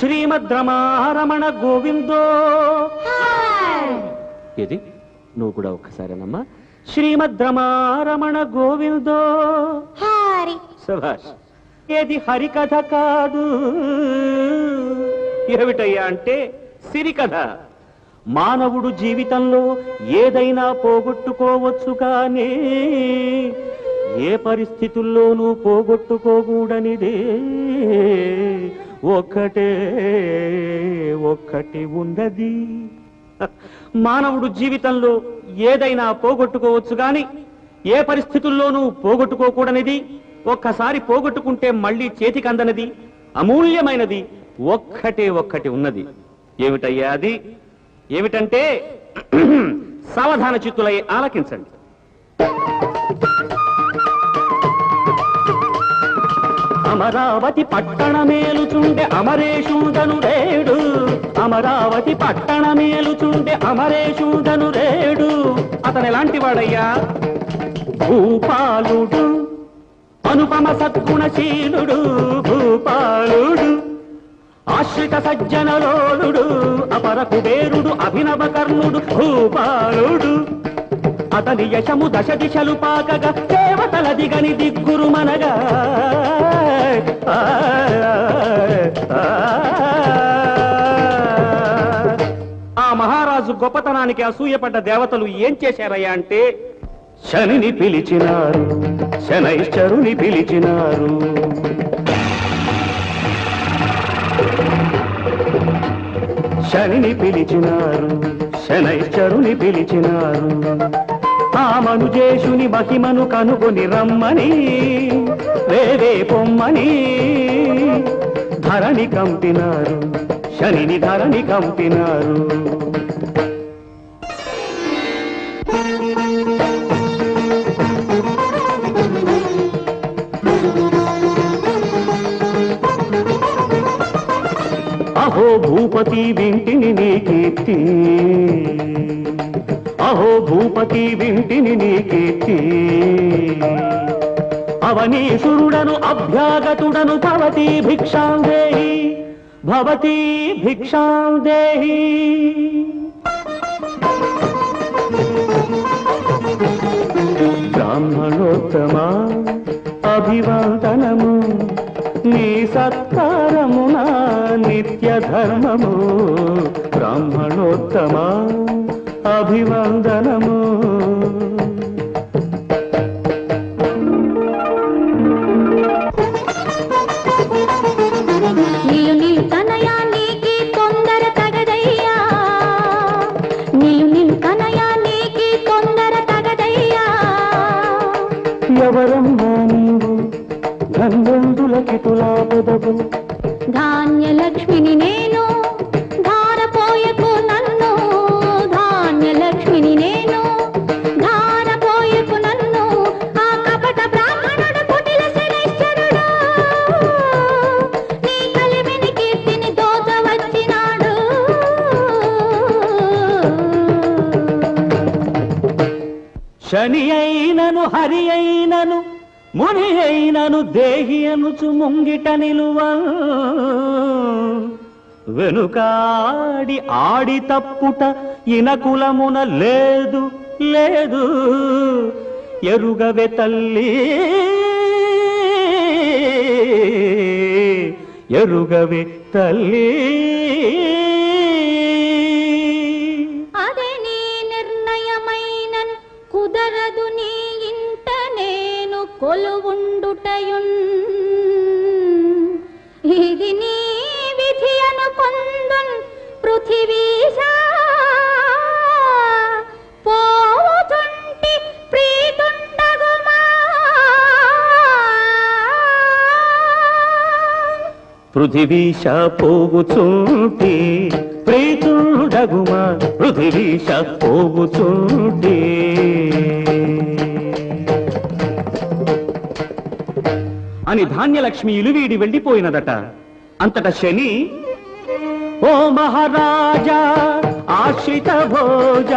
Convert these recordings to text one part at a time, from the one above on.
శ్రీమద్రమారమణ గోవిందో. ఏది నువ్వు కూడా ఒక్కసారేనమ్మా. శ్రీమద్రమారమణ గోవిందో. శభాష్. ఏది హరికథ కాదు. ఏమిటయ్యా అంటే సిరికథ. మానవుడు జీవితంలో ఏదైనా పోగొట్టుకోవచ్చు కానీ ఏ పరిస్థితుల్లోనూ పోగొట్టుకోకూడనిదే ఒక్కటి ఉన్నది. మానవుడు జీవితంలో ఏదైనా పోగొట్టుకోవచ్చు కానీ ఏ పరిస్థితుల్లోనూ పోగొట్టుకోకూడనిది, ఒక్కసారి పోగొట్టుకుంటే మళ్ళీ చేతికి అందనిది, అమూల్యమైనది ఒక్కటి ఉన్నది. ఏమిటయ్యా అది? ఏమిటంటే సావధాన చిత్తులై ఆలకించండి. అమరావతి పట్టణమేలుచుండే అమరేశుడను రేడు. అమరావతి పట్టణమేలుచుండే అమరేశుడను రేడు. అతను ఎలాంటి వాడయ్యా? భూపాలుడు, అనుపమ సద్గుణశీలుడు. భూపాలుడు ఆశ్రిత సజ్జనలోలుడు, అపర కుబేరుడు, అభినవ కర్ణుడు. భూపాలుడు అతని యశము దశ దిశలు పాకగా దేవతల దిగని దిగ్గురు మనగా. ఆ మహారాజు గొప్పతనానికి అసూయపడ్డ దేవతలు ఏం చేశారయ్యా అంటే శనిని పిలిచినారు, శనైశ్చరుని పిలిచినారు. శనిని పిలిచినారు, శనైశ్చరుని పిలిచినారు. ఆ మనుజేషుని మహిమను కనుగొని రమ్మని వేవే పొమ్మని ధరణి కంపినారు, శనిని ధరణి కంపినారు. అహో భూపతి వింటిని నీ కీర్తి, అహో భూపతి వింటిని నీ కీర్తి. అవనీసురుడను అభ్యాగతుడను భవతి భిక్షాం దేహి, భవతి భిక్షాం దేహి. బ్రాహ్మణోత్తమా అభివందనము, నీ సత్కారమునా నిత్య ధర్మము. బ్రాహ్మణోత్తమా అభివందనము. నీయు తనయా నీకి తొందర తగదయ్యా, నీయు తనయా నీకి తొందర తగదయ్యా. ఎవరమ్మా నీవు గంగందులకి తులాపదవు. ధాన్యలక్ష్మిని నేను ధారపోయకు నన్ను, ధాన్యలక్ష్మిని నేను ధారపోయకు నన్ను. ఆ కపట బ్రాహ్మణుడు కుటిల శనైశ్చరుడు నీ కలిమిని కీర్తిని దోచ వచ్చినాడు. శని అయినను హరి అయినను ముని అయినను దేహి అనుచు ముంగిట నిలువ. వెనుకాడి ఆడి తప్పుట ఇనకులమున లేదు లేదు. ఎరుగవే తల్లి, ఎరుగవే తల్లి. అదే నీ నిర్ణయమైనన్ కుదరదు నీ ఇంట నేను కొలువుండుటయున్. ఇది నీ విధి అనుకొందున్ పృథివీశా. పోవుచుంటి ప్రీతుండగుమా. పృథివీశ పోగుచుంటి ప్రీతుండగుమా. పృథివీశ పోగుచుంటి. అని ధాన్యలక్ష్మి ఇలువీడి వెళ్ళిపోయినదట. అంతట శని, ఓ మహారాజా ఆశ్రిత భోజ,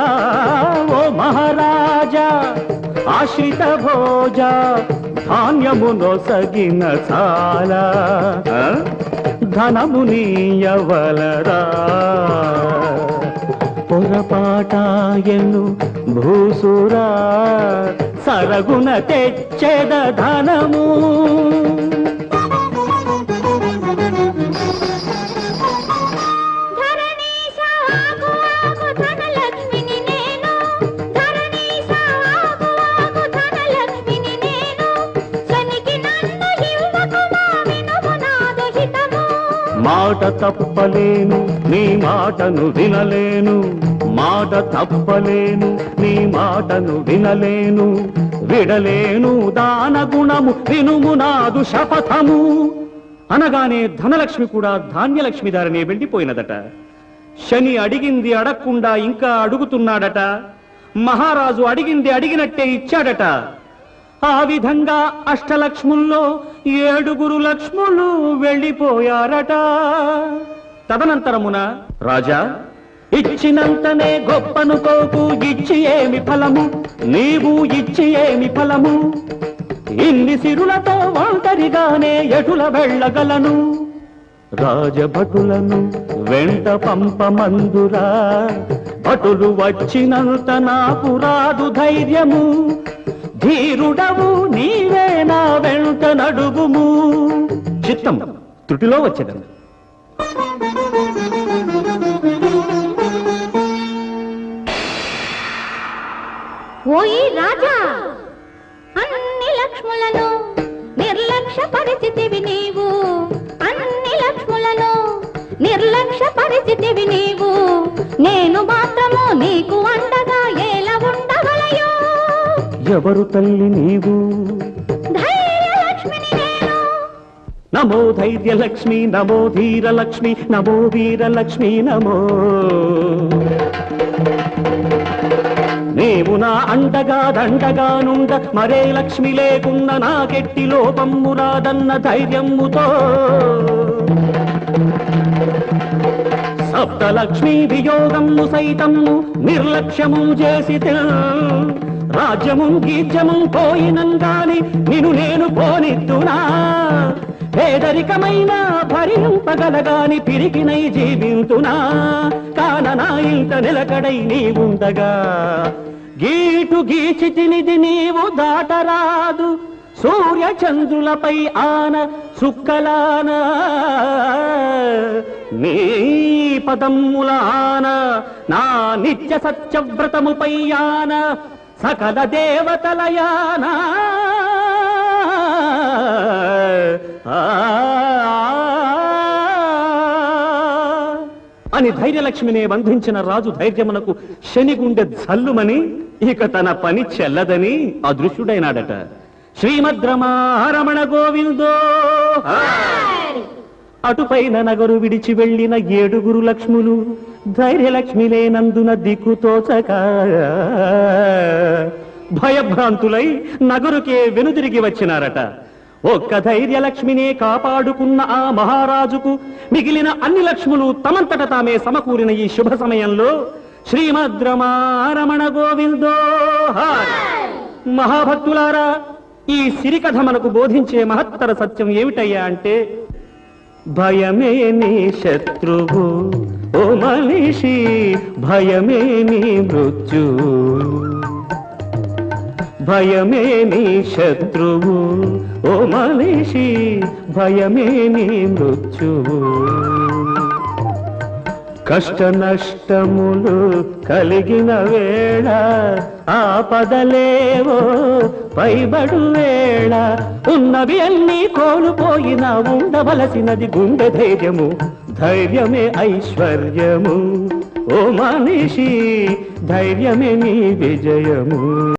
ఓ మహారాజా ఆశ్రిత భోజ, ధాన్యమునొసగిన చాలా ధనమునీయవలరా పొరపాటాయను భూసురా సరగున తెచ్చెద ధనము మాట తప్పలేను నీ మాటను వినలేను మాట తప్పలేను నీ మాటను వినలేను విడలేను దాన గుణము వినుము నాదు శపథము అనగానే ధనలక్ష్మి కూడా ధాన్యలక్ష్మి దారినే వెళ్ళిపోయినదట. శని అడిగింది అడగకుండా ఇంకా అడుగుతున్నాడట. మహారాజు అడిగింది అడిగినట్టే ఇచ్చాడట. ఆ విధంగా అష్టలక్ష్ముల్లో 7 లక్ష్ములు వెళ్ళిపోయారట. తదనంతరమున రాజా ఇచ్చినంతనే గొప్పనుకోకు ఇచ్చి ఏమి ఫలము నీవు ఇచ్చి ఏమి ఫలము ఇన్ని సిరులతో ఒంటరిగానే ఎటుల వెళ్ళగలను రాజభటులను వెంట పంపమందురా భటులు వచ్చినంత నాకు రాదు ధైర్యము ధీరుడవు నీవే నా వెంట నడుగుము చిత్తం త్రుటిలో వచ్చేదను. ఓయి రాజా అన్ని లక్ష్ములను నిర్లక్ష్య పరిస్థితివి నీవు అన్ని లక్ష్ములను నిర్లక్ష్య పరిస్థితివి నీవు నేను మాత్రము నీకు అండగా ఎలా ఉండగలయో ఎవరు తల్లి నీవు ధైర్యలక్ష్మిని నేను నమో ధైర్యలక్ష్మి నమో ధీరలక్ష్మి నమో వీరలక్ష్మి నమో నీవు నా అండగా దండగా నుండ మరే లక్ష్మి లేకున్న నాకెట్టి లోపమ్ము రాదన్న ధైర్యముతో సప్తలక్ష్మీ వియోగము సైతము నిర్లక్ష్యము చేసి రాజ్యము గీజ్యము పోయినంగాని నిన్ను నేను పోనిత్తునా పేదరికమైన భరింపగలగాని పిరికినై జీవింతునా కాన నా ఇంట నిలకడై నీవుండగా గీటు గీచితినిది నీవు దాటరాదు సూర్య చంద్రులపై ఆన సుక్కలాన నీ పదమ్ముల ఆన నా నిత్య సత్యవ్రతముపై ఆన సకల దేవతలయానా అని ధైర్యలక్ష్మినే బంధించిన రాజు ధైర్యమునకు శని గుండె జల్లుమని ఇక తన పని చెల్లదని అదృశ్యుడైనాడట. శ్రీమద్ రమణ గోవిందో అటుపైన నగరు విడిచి వెళ్లిన 7 లక్ష్ములు ధైర్యలక్ష్మి లేనందున దిక్కుతోచక భయభ్రాంతులై నగరుకే వెనుదిరిగి వచ్చినారట. ఒక్క ధైర్యలక్ష్మినే కాపాడుకున్న ఆ మహారాజుకు మిగిలిన అన్ని లక్ష్ములు తమంతట తామే సమకూరిన ఈ శుభ సమయంలో శ్రీమద్ రమణ గోవిందో మహాభక్తులారా, ఈ సిరికథ మనకు బోధించే మహత్తర సత్యం ఏమిటయ్యా అంటే భయమే నీ శత్రువు ఓ మనిషి భయమే నీ మృత్యువు భయమే నీ శత్రువు ఓ మనిషి భయమే నీ మృత్యువు కష్ట నష్టములు కలిగిన వేళ ఆపదలేవో పైబడు వేళ ఉన్నవి అన్నీ కోల్పోయినా ఉండవలసినది గుండె ధైర్యము ధైర్యమే ఐశ్వర్యము ఓ మనిషి ధైర్యమే నీ విజయము.